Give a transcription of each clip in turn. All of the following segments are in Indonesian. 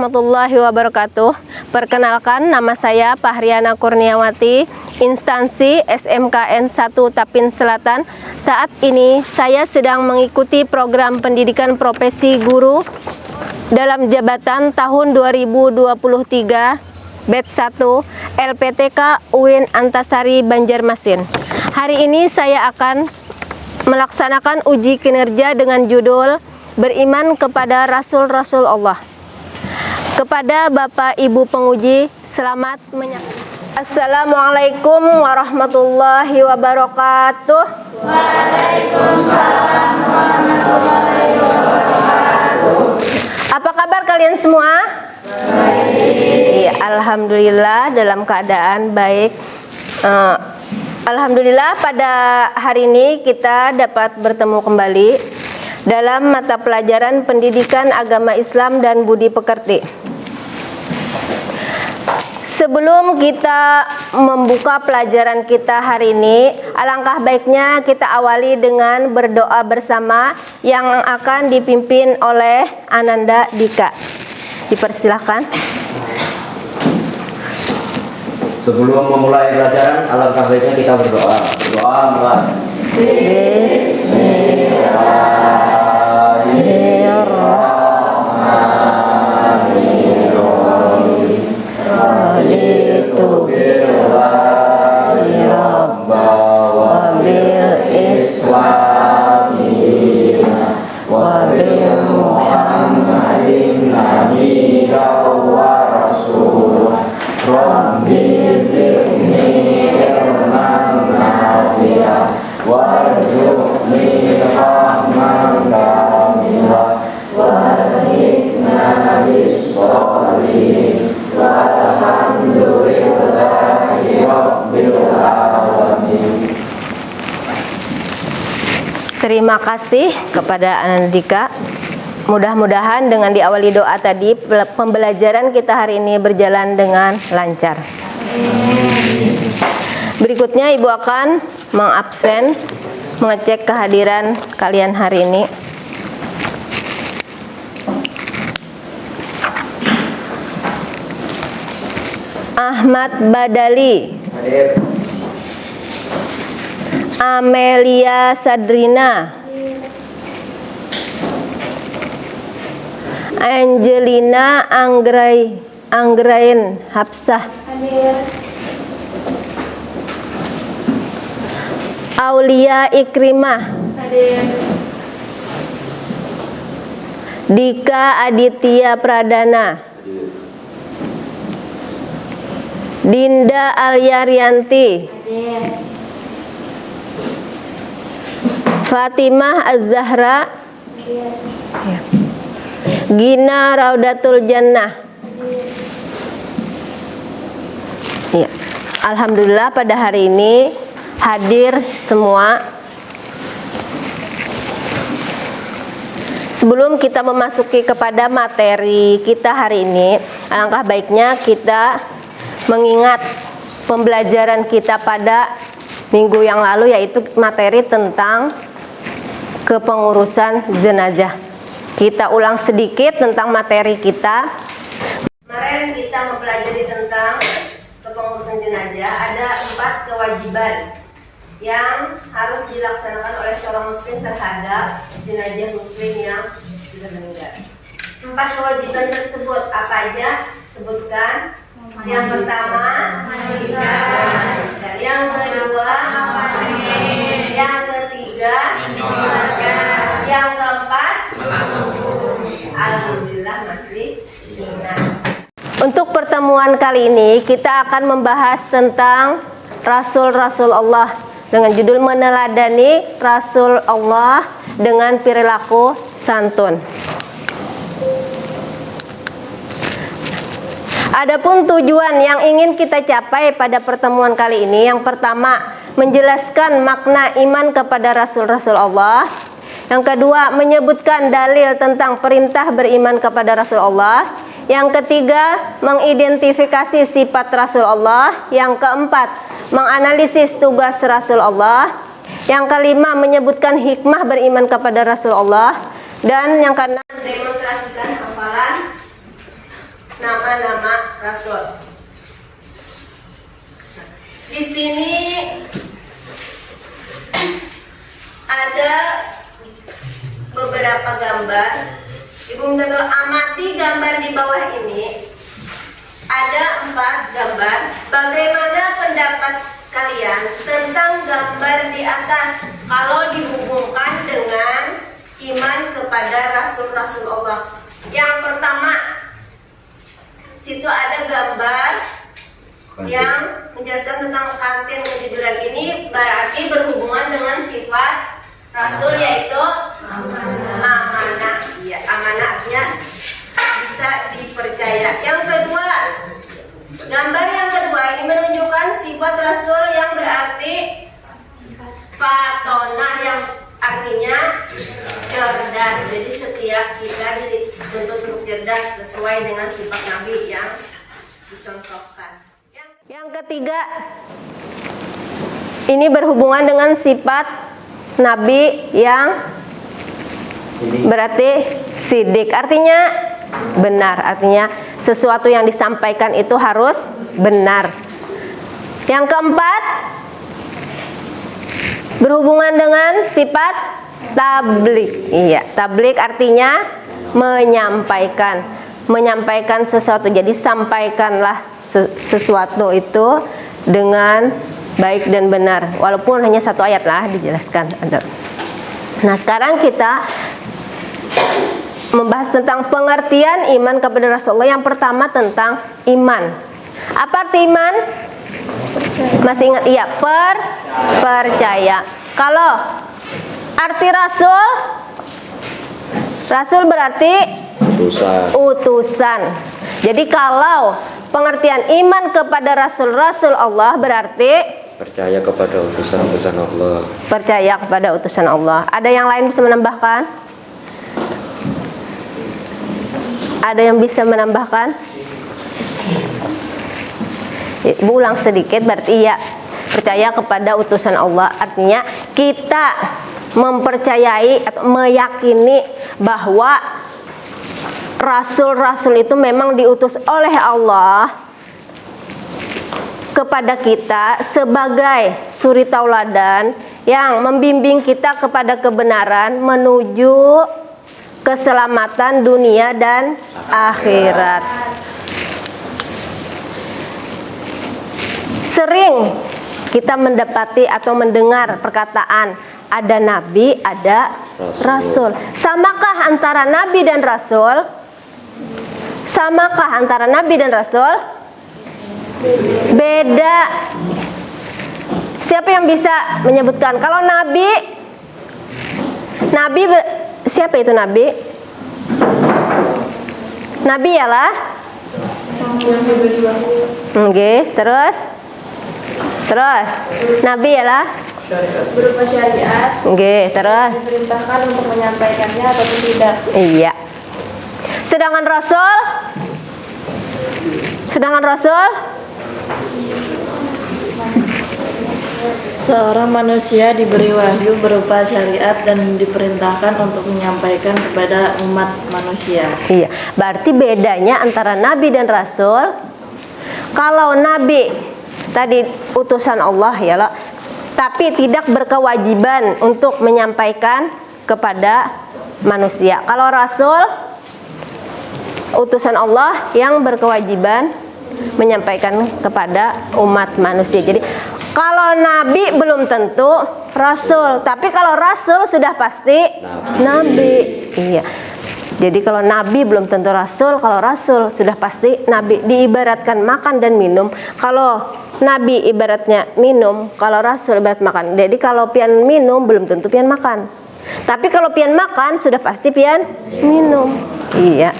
warahmatullahi wabarakatuh. Perkenalkan, nama saya Fahriana Kurniawati, instansi SMKN 1 Tapin Selatan. Saat ini saya sedang mengikuti program pendidikan profesi guru dalam jabatan tahun 2023 batch 1 LPTK UIN Antasari Banjarmasin. Hari ini saya akan melaksanakan uji kinerja dengan judul Beriman kepada Rasul-Rasul Allah. Kepada Bapak Ibu penguji, selamat menyaksikan. Assalamualaikum warahmatullahi wabarakatuh. Waalaikumsalam warahmatullahi wabarakatuh. Apa kabar kalian semua? Baik. Alhamdulillah dalam keadaan baik. Alhamdulillah pada hari ini kita dapat bertemu kembali dalam mata pelajaran pendidikan agama Islam dan budi pekerti. Sebelum kita membuka pelajaran kita hari ini, alangkah baiknya kita awali dengan berdoa bersama yang akan dipimpin oleh Ananda Dika. Dipersilahkan. Sebelum memulai pelajaran, alangkah baiknya kita berdoa. Berdoa mulai. Terima kasih kepada Anandika. Mudah-mudahan dengan diawali doa tadi, pembelajaran kita hari ini berjalan dengan lancar. Berikutnya Ibu akan mengabsen, mengecek kehadiran kalian hari ini. Ahmad Badali. Hadir. Amelia Sadrina. Angelina Anggrain Hapsah. Aulia Ikrimah. Dika Aditya Pradana. Dinda Alyarianti. Fatimah Az-Zahra. Gina Raudatul Jannah. Ya. Alhamdulillah pada hari ini hadir semua. Sebelum kita memasuki kepada materi kita hari ini, alangkah baiknya kita mengingat pembelajaran kita pada minggu yang lalu, yaitu materi tentang kepengurusan jenazah. Kita ulang sedikit tentang materi kita. Kemarin kita mempelajari tentang kepengurusan jenazah. Ada 4 kewajiban yang harus dilaksanakan oleh seorang muslim terhadap jenazah muslim yang sudah meninggal. 4 kewajiban tersebut apa aja? Sebutkan. Yang pertama, yang kedua, yang ketiga, yang keempat, alhamdulillah masih ingat. Untuk pertemuan kali ini kita akan membahas tentang Rasul-Rasul Allah dengan judul meneladani Rasul Allah dengan perilaku santun. Adapun tujuan yang ingin kita capai pada pertemuan kali ini, yang pertama menjelaskan makna iman kepada Rasul-Rasul Allah. Yang kedua menyebutkan dalil tentang perintah beriman kepada Rasul Allah. Yang ketiga mengidentifikasi sifat Rasul Allah. Yang keempat menganalisis tugas Rasul Allah. Yang kelima menyebutkan hikmah beriman kepada Rasul Allah. Dan yang keenam demonstrasikan hafalan nama-nama Rasul. Di sini ada beberapa gambar. Ibu minta tolong amati gambar di bawah ini. Ada 4 gambar. Bagaimana pendapat kalian tentang gambar di atas kalau dihubungkan dengan iman kepada Rasul-Rasul Allah? Yang pertama, situ ada gambar yang menjelaskan tentang kantin kejujuran. Ini berarti berhubungan dengan sifat Rasul, yaitu amanah. Iya, amanahnya bisa dipercaya. Yang kedua, gambar yang kedua ini menunjukkan sifat Rasul yang berarti fatonah, yang artinya cerdas. Jadi setiap kita dituntut untuk cerdas sesuai dengan sifat Nabi yang dicontohkan. Yang ketiga, ini berhubungan dengan sifat Nabi yang berarti sidik, artinya benar, artinya sesuatu yang disampaikan itu harus benar. Yang keempat, berhubungan dengan sifat tablik. Iya, tablik artinya menyampaikan sesuatu. Jadi sampaikanlah sesuatu itu dengan baik dan benar, walaupun hanya 1 ayat lah dijelaskan ada. Nah, sekarang kita membahas tentang pengertian iman kepada Rasulullah. Yang pertama tentang iman. Apa arti iman? Masih ingat? Iya, percaya. Kalau arti Rasul berarti utusan. Jadi kalau pengertian iman kepada Rasul Allah berarti percaya kepada utusan-utusan Allah. Percaya kepada utusan Allah. Ada yang lain bisa menambahkan? Ada yang bisa menambahkan? Ibu ulang sedikit, berarti ya, percaya kepada utusan Allah. Artinya kita mempercayai atau meyakini bahwa Rasul-Rasul itu memang diutus oleh Allah kepada kita sebagai suri tauladan yang membimbing kita kepada kebenaran menuju keselamatan dunia dan akhirat. Sering kita mendapati atau mendengar perkataan ada nabi, ada rasul. Samakah antara nabi dan rasul? Samakah antara nabi dan rasul? Beda. Siapa yang bisa menyebutkan? Kalau nabi siapa itu nabi? Nabi ialah terus nabi ialah berupa syariat. Terus Diperintahkan untuk menyampaikannya ataupun tidak. Iya. Sedangkan Rasul Seorang manusia diberi wahyu berupa syariat dan diperintahkan untuk menyampaikan kepada umat manusia. Iya, berarti bedanya antara nabi dan rasul. Kalau nabi tadi utusan Allah ya loh, tapi tidak berkewajiban untuk menyampaikan kepada manusia. Kalau rasul utusan Allah yang berkewajiban menyampaikan kepada umat manusia. Jadi kalau nabi belum tentu rasul, tapi kalau rasul sudah pasti nabi. Iya. Jadi kalau nabi belum tentu rasul, kalau rasul sudah pasti nabi. Diibaratkan makan dan minum. Kalau nabi ibaratnya minum, kalau rasul ibarat makan. Jadi kalau pian minum belum tentu pian makan. Tapi kalau pian makan sudah pasti pian minum. Iya.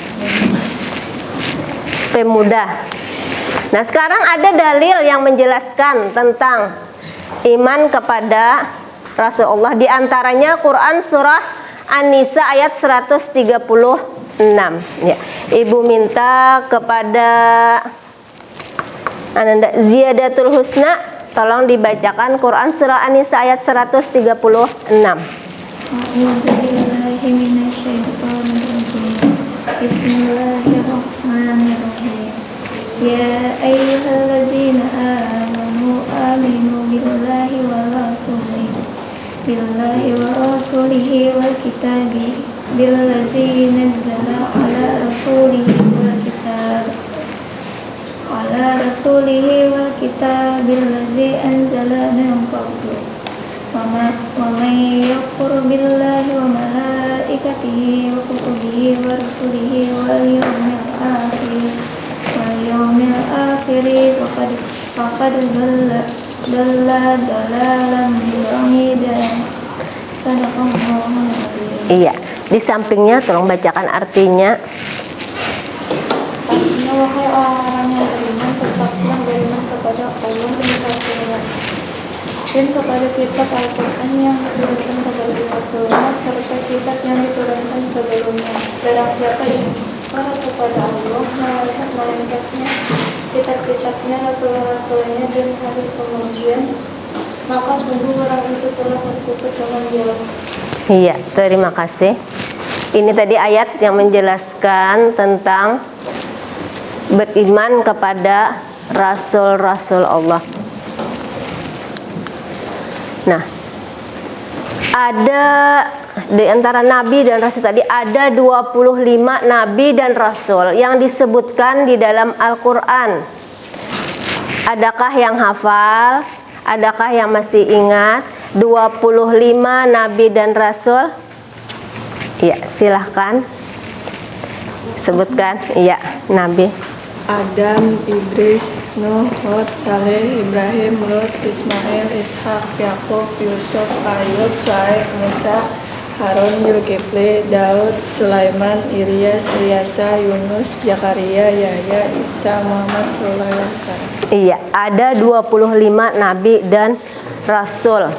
Supaya mudah. Nah, sekarang ada dalil yang menjelaskan tentang iman kepada Rasulullah. Di antaranya Quran surah An-Nisa ayat 136. Ya. Ibu minta kepada Ananda Ziyadatul Husna, tolong dibacakan Quran surah An-Nisa ayat 136. Bismillahirrahmanirrahim. Ya ayyuhallazina amanu aminu billahi wa rasulihi wal kitabi billazi nazzala ala rasulihi wal kitab billazi anzala min qablu wa may yakfur billahi wa malaikatihi wa kutubihi wa rusulihi wal yawmil akhir faqad dhalla dhalalan ba'idan. Sadaqallahul adzim. Iya, di sampingnya tolong bacakan artinya. Artinya, wahai orang-orang yang beriman, tetaplah beriman kepada Allah dan kepada kitab Al-Quran yang diturunkan kepada Rasulullah serta kitab yang diturunkan sebelumnya. Barang siapa yang iman kepada Allah, malaikat-malaikatnya, kitab-kitabnya, rasul-rasulnya, dan hari kemudian, maka sungguh orang itu telah berkutuk dengan jalan. Iya, terima kasih. Ini tadi ayat yang menjelaskan tentang beriman kepada rasul-rasul Allah. Nah, ada di antara nabi dan rasul tadi ada 25 nabi dan rasul yang disebutkan di dalam Al-Qur'an. Adakah yang hafal? Adakah yang masih ingat 25 nabi dan rasul? Iya, silahkan sebutkan. Iya, nabi. Adam, Idris, Nuh, Hud, Saleh, Ibrahim, Lut, Ismail, Ishak, Yakub, Yusuf, Ayub, Shu'aib, Musa, Harun, Zulkifli, Daud, Sulaiman, Ilyas, Ilyasa, Yunus, Zakaria, Yahya, Isa, Muhammad, sallallahu alaihi wasallam. Iya, ada 25 nabi dan rasul.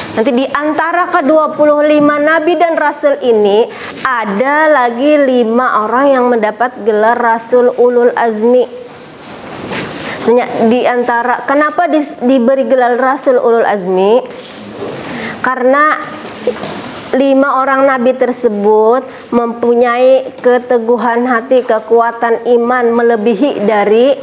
Nanti di antara ke-25 nabi dan rasul ini ada lagi 5 orang yang mendapat gelar rasul ulul azmi. Di antara kenapa diberi gelar rasul ulul azmi? Karena 5 orang nabi tersebut mempunyai keteguhan hati, kekuatan iman melebihi dari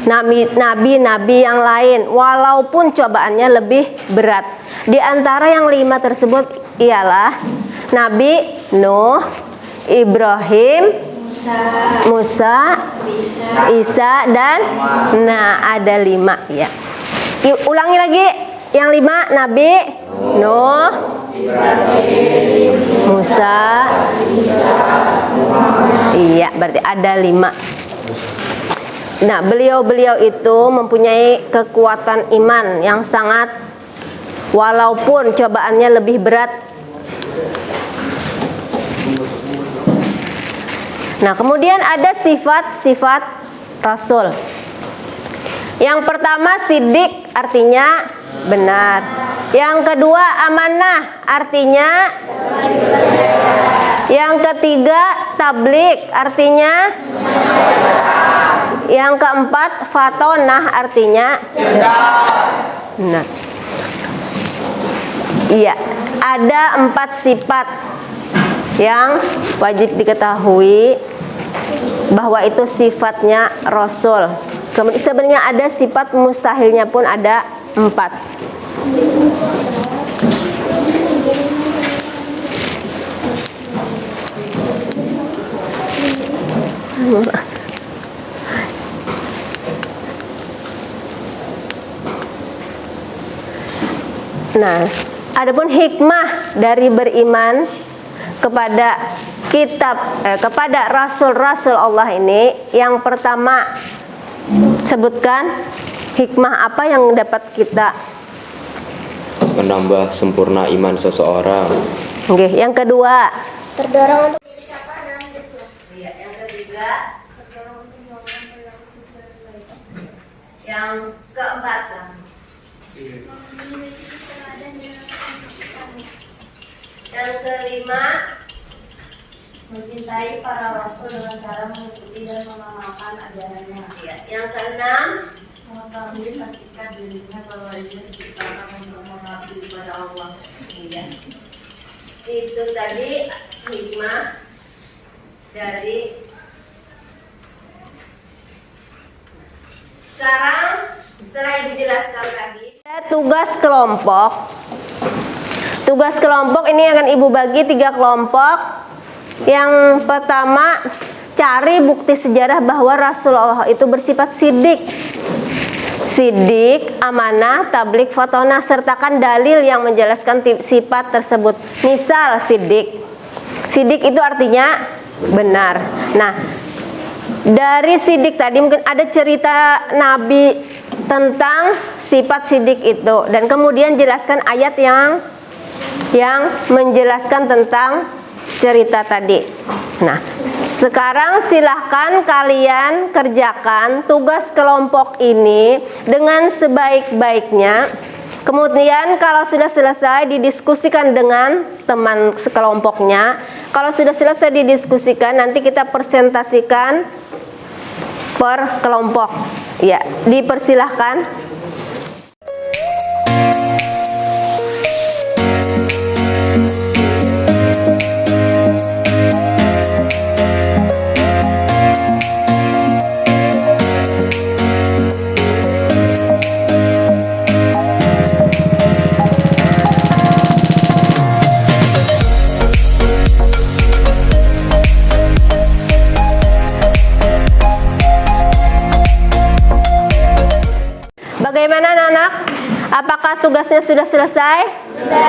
nabi-nabi yang lain, walaupun cobaannya lebih berat. Di antara yang 5 tersebut ialah Nabi Nuh, Ibrahim, Musa, Isa, dan ada 5 ya. Ulangi lagi, yang 5 Nabi Nuh, Musa, iya, berarti ada 5. Nah, beliau-beliau itu mempunyai kekuatan iman yang sangat, walaupun cobaannya lebih berat. Nah, kemudian ada sifat-sifat Rasul. Yang pertama sidik, artinya benar. Yang kedua amanah, artinya. Yang ketiga tablik, artinya. Yang keempat fatonah, artinya cerdas. Nah, iya, ada 4 sifat yang wajib diketahui bahwa itu sifatnya Rasul. Kemudian sebenarnya ada sifat mustahilnya pun ada 4. Nah, adapun hikmah dari beriman kepada kepada rasul-rasul Allah ini, yang pertama sebutkan hikmah apa yang dapat kita menambah sempurna iman seseorang. Oke, yang kedua Terdorong untuk mencapai dalam Islam. Iya, yang ketiga Terdorong untuk melakukan perilaku sesuai dengan baik. yang keempat Memiliki keteladanan dalam kehidupannya. yang kelima Mencintai para rasul dengan cara mengikuti dan mengamalkan ajarannya. ya, yang keenam Mengetahui hakikat dirinya bahwa ia diciptakan untuk mengabdi kepada Allah. iya. Itu tadi hikmah dari sekarang setelah Ibu jelaskan tadi, tugas kelompok. Tugas kelompok ini akan Ibu bagi 3 kelompok. Yang pertama, cari bukti sejarah bahwa Rasulullah itu bersifat sidik. Sidik, amanah, tablik, fotona, sertakan dalil yang menjelaskan sifat tersebut. Misal sidik. Sidik itu artinya benar. Nah, dari sidik tadi mungkin ada cerita Nabi tentang sifat sidik itu, dan kemudian jelaskan ayat yang menjelaskan tentang cerita tadi. Nah, sekarang silahkan kalian kerjakan tugas kelompok ini dengan sebaik-baiknya. Kemudian kalau sudah selesai didiskusikan dengan teman sekelompoknya. Kalau sudah selesai didiskusikan, nanti kita presentasikan per kelompok. Ya, dipersilahkan. Bagaimana anak-anak? Apakah tugasnya sudah selesai? Sudah.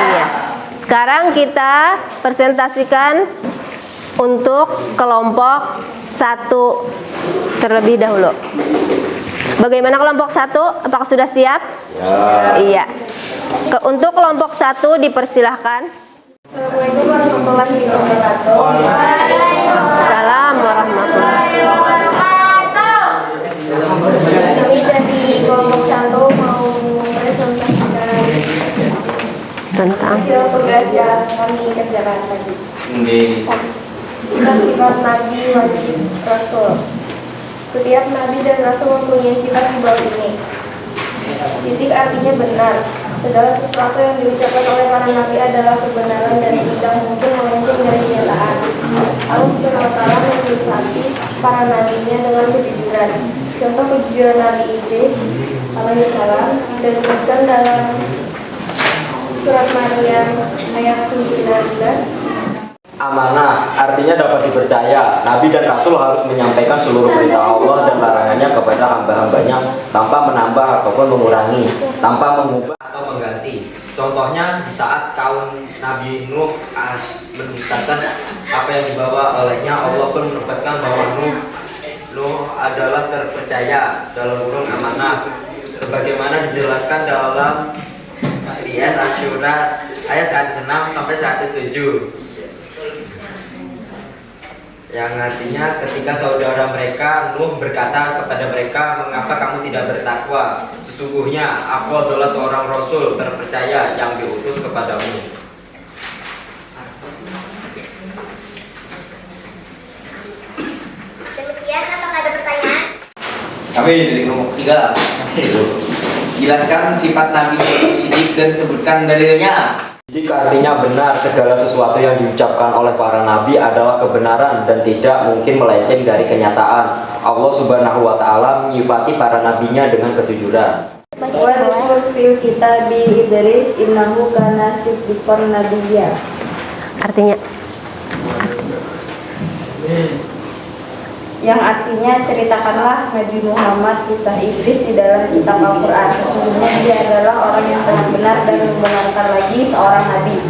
Iya. Sekarang kita presentasikan untuk kelompok 1 terlebih dahulu. Bagaimana kelompok 1? Apakah sudah siap? Ya. Iya. Untuk kelompok 1 dipersilahkan. Assalamualaikum warahmatullahi wabarakatuh. Waalaikumsalam warahmatullahi wabarakatuh. Kami dari kelompok 1 mau presentasikan Tentang hasil tugas yang kami kerjakan tadi. Sifat-sifat Nabi, wajib, Rasul. Setiap Nabi dan Rasul mempunyai sifat di bawah ini. Sidik artinya benar. Segala sesuatu yang diucapkan oleh para nabi adalah kebenaran dan tidak mungkin melenceng dari kenyataan. Allah Subhanahu wa Ta'ala menyifati para nabinya dengan kejujuran. Contoh kejujuran Nabi Idris alaihissalam dijelaskan dalam surat Maryam ayat 19. Amanah artinya dapat dipercaya. Nabi dan Rasul harus menyampaikan seluruh berita Allah dan larangannya kepada hamba-hambanya tanpa menambah ataupun mengurangi, tanpa mengubah atau mengganti. Contohnya di saat kaum Nabi Nuh mendustakan apa yang dibawa olehnya, Allah pun menegaskan bahwa Nuh adalah terpercaya dalam kurung amanah, sebagaimana dijelaskan dalam IS Asyura ayat 106 sampai 107. Yang artinya ketika saudara mereka Nuh berkata kepada mereka, mengapa kamu tidak bertakwa? Sesungguhnya aku adalah seorang rasul terpercaya yang diutus kepadamu. Demikian, apakah ada pertanyaan? Kami dari kelompok 3. Jelaskan sifat Nabi sidik dan sebutkan dalilnya. Sidik artinya benar. Segala sesuatu yang diucapkan oleh para nabi adalah kebenaran dan tidak mungkin melenceng dari kenyataan. Allah Subhanahu wa Ta'ala menyifati para nabinya dengan kejujuran. Wa dzkur fil kitabi Idris innahu kana siddiqan nabiyya. artinya Yang artinya ceritakanlah Nabi Muhammad kisah Idris di dalam kitab Al-Quran. Sesungguhnya dia adalah orang yang sangat benar dan membenarkan lagi seorang nabi.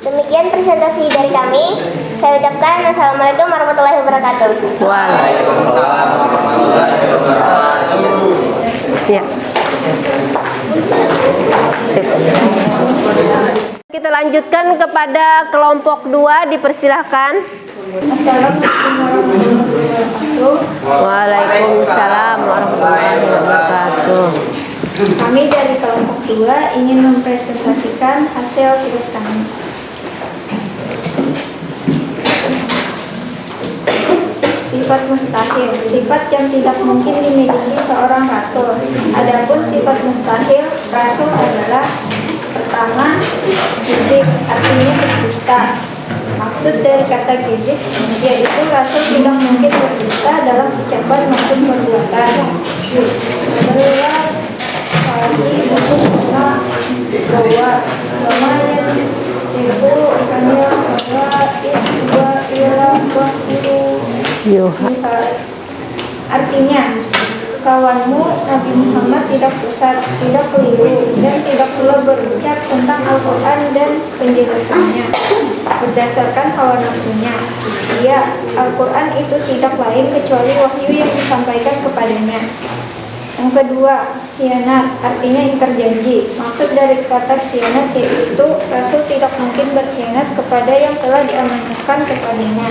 Demikian presentasi dari kami. Saya ucapkan Assalamualaikum warahmatullahi wabarakatuh. Waalaikumsalam warahmatullahi wabarakatuh. Ya. Sip. Kita lanjutkan kepada kelompok 2, dipersilahkan. Assalamualaikum warahmatullahi wabarakatuh. Waalaikumsalam warahmatullahi wabarakatuh. Kami dari kelompok 2 ingin mempresentasikan hasil tugas kami. Sifat mustahil, sifat yang tidak mungkin dimiliki seorang rasul. Adapun sifat mustahil rasul adalah pertama, sidik, artinya berdusta. Maksud dari kata kizib yaitu rasul tidak mungkin berdusta dalam ucapan maupun perbuatan. Kedua, lagi untuk karena bahwa namanya itu hanya bahwa itu ialah wahidu. Artinya, kawanmu Nabi Muhammad tidak sesat, tidak keliru, dan tidak pula berucap tentang Al-Quran dan penjelasannya berdasarkan hawa nafsunya. Ya, Al-Quran itu tidak lain kecuali wahyu yang disampaikan kepadanya. Yang kedua, khianat, artinya ingkar janji. Maksud dari kata khianat yaitu Rasul tidak mungkin berkhianat kepada yang telah diamanahkan kepadanya.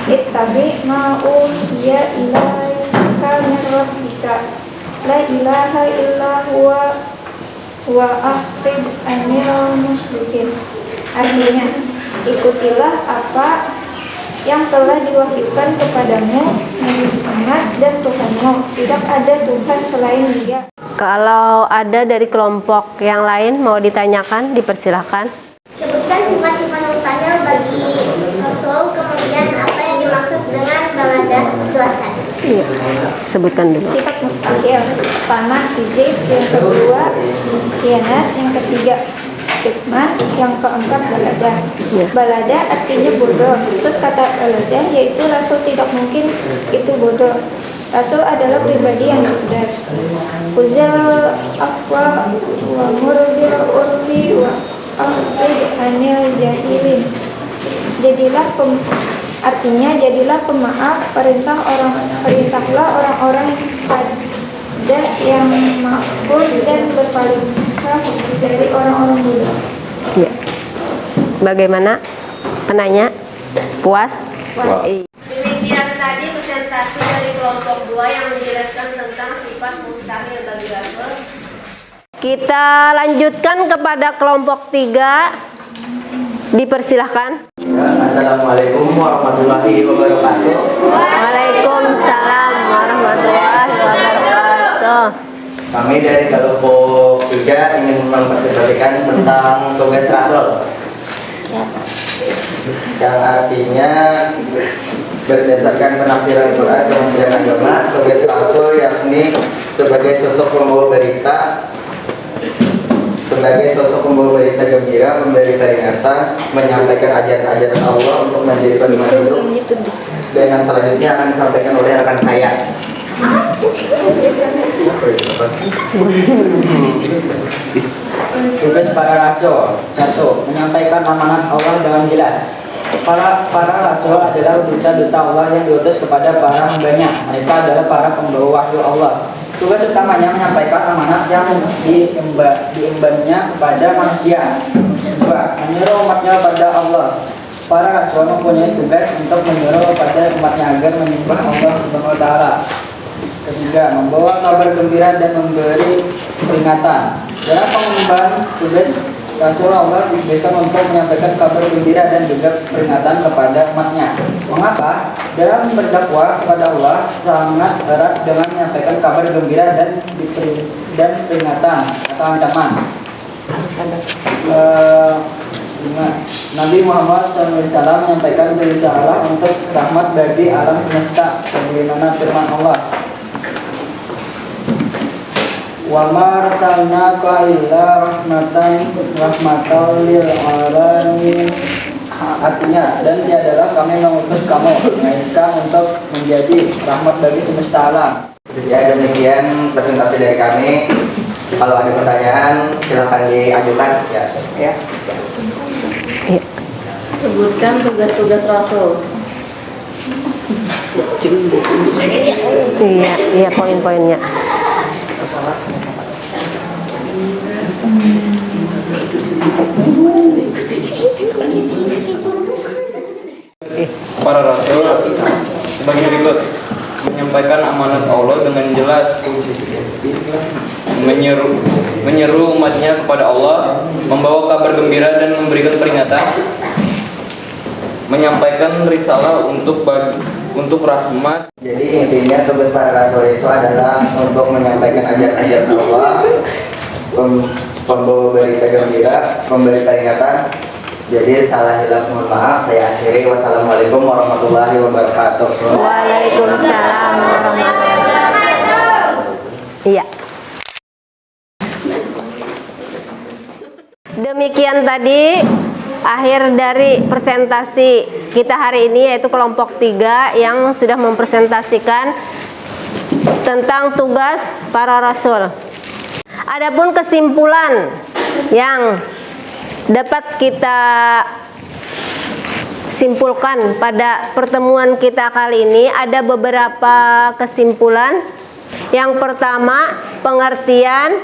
Ittabi ma'uhiya ilaika min rabbika la ilaha illa huwa wa aqib anil musyrikin. Artinya, ikutilah apa yang telah diwahyukan kepadamu Nabi Muhammad dan Tuhanmu. Tidak ada Tuhan selain Dia. Kalau ada dari kelompok yang lain mau ditanyakan, dipersilahkan. Sebutkan sifat-sifat mustahil bagi Rasul, kemudian apa yang dimaksud dengan balada, jelaskan. Iya, sebutkan dulu. Sifat mustahil, pertama kizib, yang kedua khianat, yang ketiga hikmah, yang keempat balada. Ya. Balada artinya bodoh. Maksud kata balada yaitu Rasul tidak mungkin itu bodoh. Rasul adalah pribadi yang cerdas. Uzal afwa wa murbil urfi wa aqid anil jahilin. Artinya jadilah pemaaf, perintahlah orang-orang pada yang makmur dan berpaling dari orang-orang bodoh. Ya. Bagaimana? Penanya? Puas? Demikian tadi presentasi dari kelompok 2 yang menjelaskan tentang sifat mustahil bagi Rasul. Kita lanjutkan kepada kelompok 3. Dipersilahkan. Assalamualaikum warahmatullahi wabarakatuh. Waalaikumsalam warahmatullahi wabarakatuh. Kami dari kelompok 3 ingin mempresentasikan tentang tugas Rasul, yang artinya berdasarkan penafsiran Quran Kementerian Agama, tugas Rasul yakni sebagai sosok pembawa berita, gembira, memberi peringatan, menyampaikan ajaran-ajaran Allah untuk menjadi pedoman hidup. Dan yang selanjutnya akan disampaikan oleh rekan saya. Tugas para rasul. 1. Menyampaikan amanat Allah dengan jelas. Para rasul adalah duta-duta Allah yang diutus kepada para hambanya. Mereka adalah para pembawa wahyu Allah. Tugas utamanya menyampaikan amanat yang diembannya kepada manusia. 2. Menyuruh umatnya pada Allah. Para rasul mempunyai tugas untuk menyuruh pada umatnya agar menyembah Allah Subhanahu wa Ta'ala. 3. Membawa kabar gembira dan memberi peringatan. Dalam pengemban tugas Rasul Allah diberikan untuk menyampaikan kabar gembira dan juga peringatan kepada umatnya. Mengapa? Dalam berdakwah kepada Allah sangat erat dengan menyampaikan kabar gembira dan peringatan atau ancaman. Nabi Muhammad SAW menyampaikan risalah untuk rahmat bagi alam semesta, sebagaimana firman Allah. Wa ma arsalnaka illa rahmatan lil alamin. Artinya, dan tiadalah kami mengutus kamu melainkan untuk menjadi rahmat bagi semesta alam. Ya, demikian presentasi dari kami. Kalau ada pertanyaan silahkan diajukan ya. Sebutkan tugas-tugas Rasul. Iya, poin-poinnya. Para rasul sebagai berikut: menyampaikan amanat Allah dengan jelas, menyeru umatnya kepada Allah, membawa kabar gembira dan memberikan peringatan, menyampaikan risalah untuk rahmat. Jadi intinya tugas para rasul itu adalah untuk menyampaikan ajaran-ajaran Allah, membawa berita gembira, memberi peringatan, Jadi salah hilaf mohon maaf. Saya akhiri. Wassalamualaikum warahmatullahi wabarakatuh. Waalaikumsalam warahmatullahi wabarakatuh. Iya. Demikian tadi akhir dari presentasi kita hari ini, yaitu kelompok 3 yang sudah mempresentasikan tentang tugas para rasul. Adapun kesimpulan yang dapat kita simpulkan pada pertemuan kita kali ini, ada beberapa kesimpulan. Yang pertama, pengertian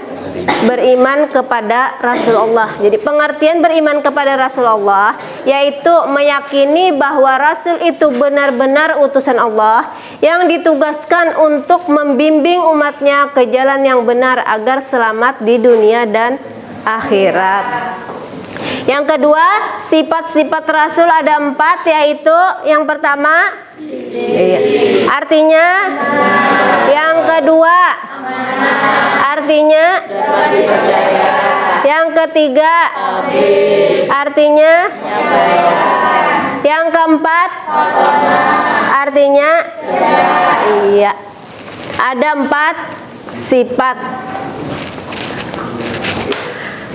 beriman kepada Rasulullah. Jadi pengertian beriman kepada Rasulullah yaitu meyakini bahwa Rasul itu benar-benar utusan Allah yang ditugaskan untuk membimbing umatnya ke jalan yang benar agar selamat di dunia dan akhirat. Yang kedua, sifat-sifat Rasul ada 4, yaitu yang pertama artinya, yang kedua artinya, yang ketiga artinya, yang keempat artinya, iya, ada 4 sifat.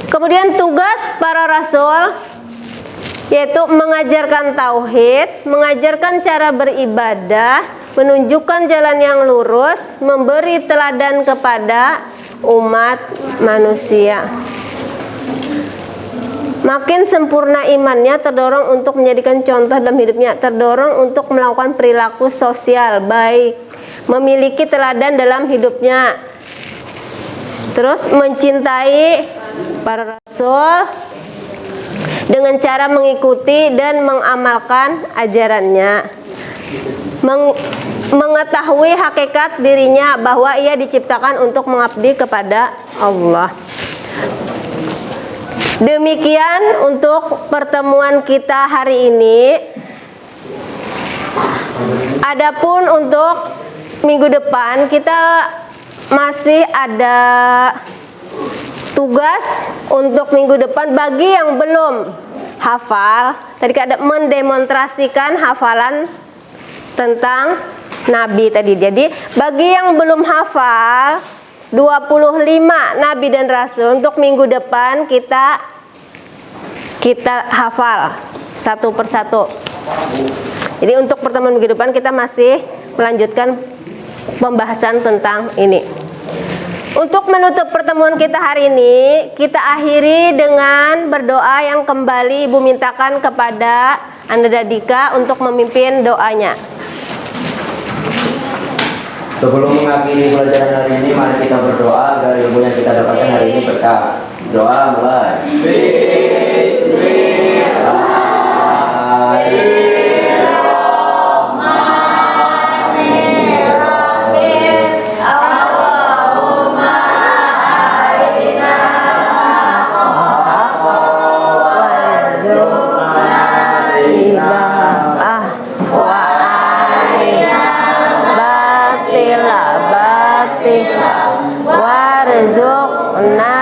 Kemudian tugas para rasul yaitu mengajarkan tauhid, mengajarkan cara beribadah, menunjukkan jalan yang lurus, memberi teladan kepada umat manusia. Makin sempurna imannya, terdorong untuk menjadikan contoh dalam hidupnya, terdorong untuk melakukan perilaku sosial baik, memiliki teladan dalam hidupnya, terus mencintai para rasul dengan cara mengikuti dan mengamalkan ajarannya, mengetahui hakikat dirinya bahwa ia diciptakan untuk mengabdi kepada Allah. Demikian untuk pertemuan kita hari ini. Adapun untuk minggu depan kita masih ada tugas untuk minggu depan bagi yang belum hafal. Tadi ada mendemonstrasikan hafalan tentang Nabi tadi. Jadi bagi yang belum hafal 25 Nabi dan Rasul, untuk minggu depan kita hafal satu persatu. Jadi untuk pertemuan minggu depan kita masih melanjutkan pembahasan tentang ini. Untuk menutup pertemuan kita hari ini, kita akhiri dengan berdoa yang kembali Ibu mintakan kepada Anda Dadika untuk memimpin doanya. Sebelum mengakhiri pelajaran hari ini, mari kita berdoa agar ilmu yang kita dapatkan hari ini berkah. Doa mulai. Warzuqna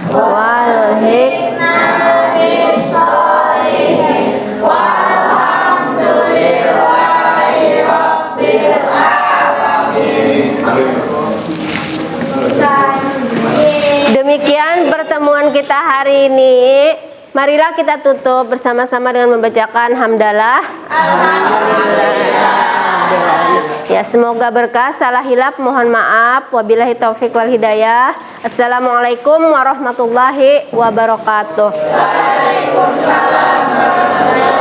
wal hikmah bis-sholihin walhamdulillahi rabbil alamin. Demikian pertemuan kita hari ini. Marilah kita tutup bersama-sama dengan membacakan hamdalah. Alhamdulillah. Ya, semoga berkah, salah hilaf mohon maaf. Wabillahi taufik wal hidayah. Assalamualaikum warahmatullahi wabarakatuh. Waalaikumsalam warahmatullahi wabarakatuh.